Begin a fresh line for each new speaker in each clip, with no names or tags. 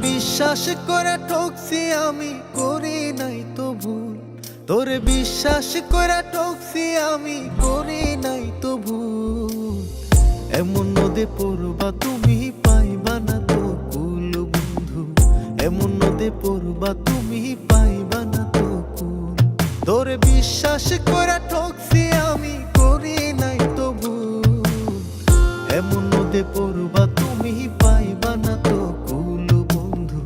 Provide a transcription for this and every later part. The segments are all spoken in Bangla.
বিশ্বাস করে ঠকছি আমি, করি নাই তো ভুল। তোরে বিশ্বাস করে ঠকছি আমি, করি নাই তো ভুল। এমন নদে পড়বা তুমি, পাইবা না তো কুল বন্ধু। এমন নদে পড়বা তুমি, পাইবা না তো কুল। তোরে বিশ্বাস করে ঠকছি আমি, করি নাই তো ভুল। এমন নদে পড়বা তুমি, পাইবা না তো কুল বন্ধু।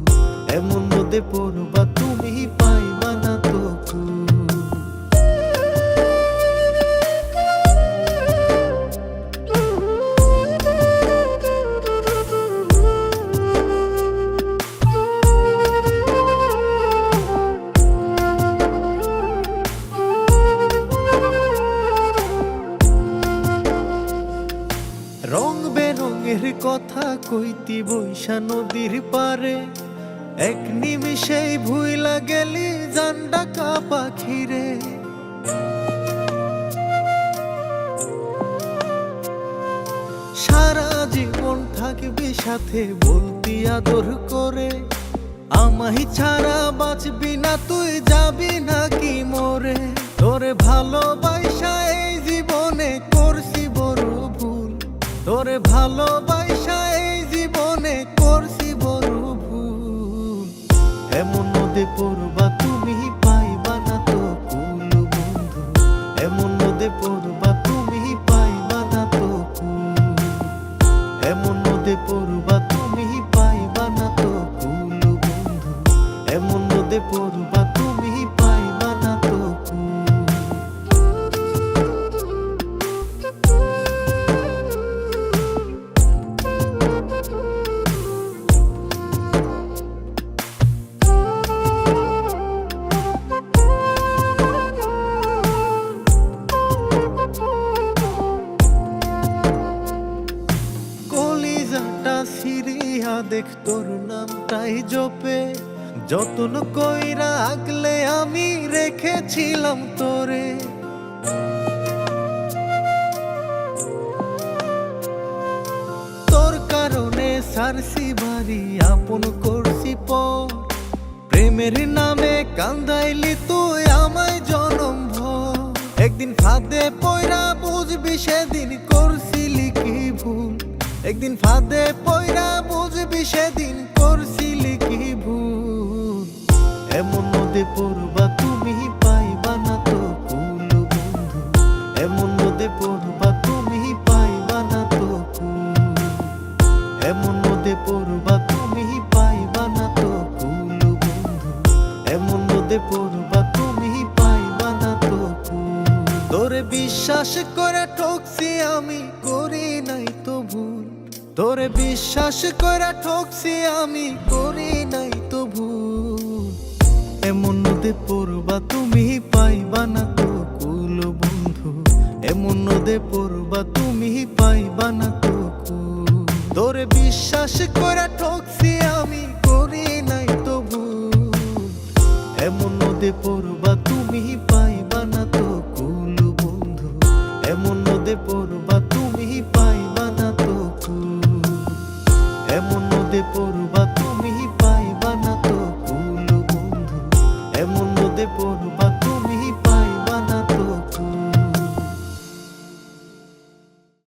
এমন নদে পড়বা তুমি, পাইবা না তো কুল। রং বেরঙের কথা কইতি বৈশা নদীর পারে, এক নিমিষেই ভুইলা গেলি জান ডাকা পাখিরে। সারা জীবন থাকবি সাথে বলতি আদর করে, আমায় ছাড়া বাঁচবি না তুই, যাবি নাকি মরে। তোরে ভালোবাসা এই জীবনে করছি বড় ভুল। তোরে ভালোবাসা এই জীবনে করছি বড় ভুল। এমন নদে পড়বা তুমি, পাইবা না তো কুল বন্ধু। এমন নদে পড়বা তুমি, পাইবা না তো কুল। এমন নদে পড়বা তুমি, পাইবা না তো কুল বন্ধু। এমন নদে পড়বা তুমি, পাইবা না তো কুল। সিরিয়া দেখ তোর নামটাই জপে, যতন কইরা আগলে আমি রেখেছিলাম তোরে। তোর কারণে সারসি বাড়ি, আপন করছি পর। প্রেমের নামে কান্দাইলি তুই আমায় জনম ভর। একদিন ফাঁদে পয়রা বুঝবি সেদিন করছিলি কি ভুল। একদিন ফাঁদে পয়রা বুঝবি সেদিন করছিলি কি ভুল। এমন নদে পড়বা তুমি, পাইবা না তো কুল বন্ধু। এমন নদে পড়বা তুমি, পাইবা না তো কুল। এমন নদে পড়বা তুমি, পাইবা না তো কুল বন্ধু। এমন নদে পড়বা তুমি, পাইবা না তো কুল। তোরে বিশ্বাস করে ঠকছি আমি, করি নাই তো ভুল। তোরে বিশ্বাস করে ঠকছি আমি, করি নাই তো ভুল। এমন নদে পড়বা তুমি, পাইবা না তো কুল বন্ধু। এমন নদে পড়বা তুমি, পাইবা না তো কুল। তোরে বিশ্বাস করে ঠকছি আমি, করি নাই তো ভুল। এমন নদে পড়বা তুমি, পাইবা না তো কুল বন্ধু। এমন নদে পড়বা তুমি, পাইবা না তো কুল। এমন নদে পড়বা তুমি, পাইবা না তো কুল বন্ধু। এমন নদে পড়বা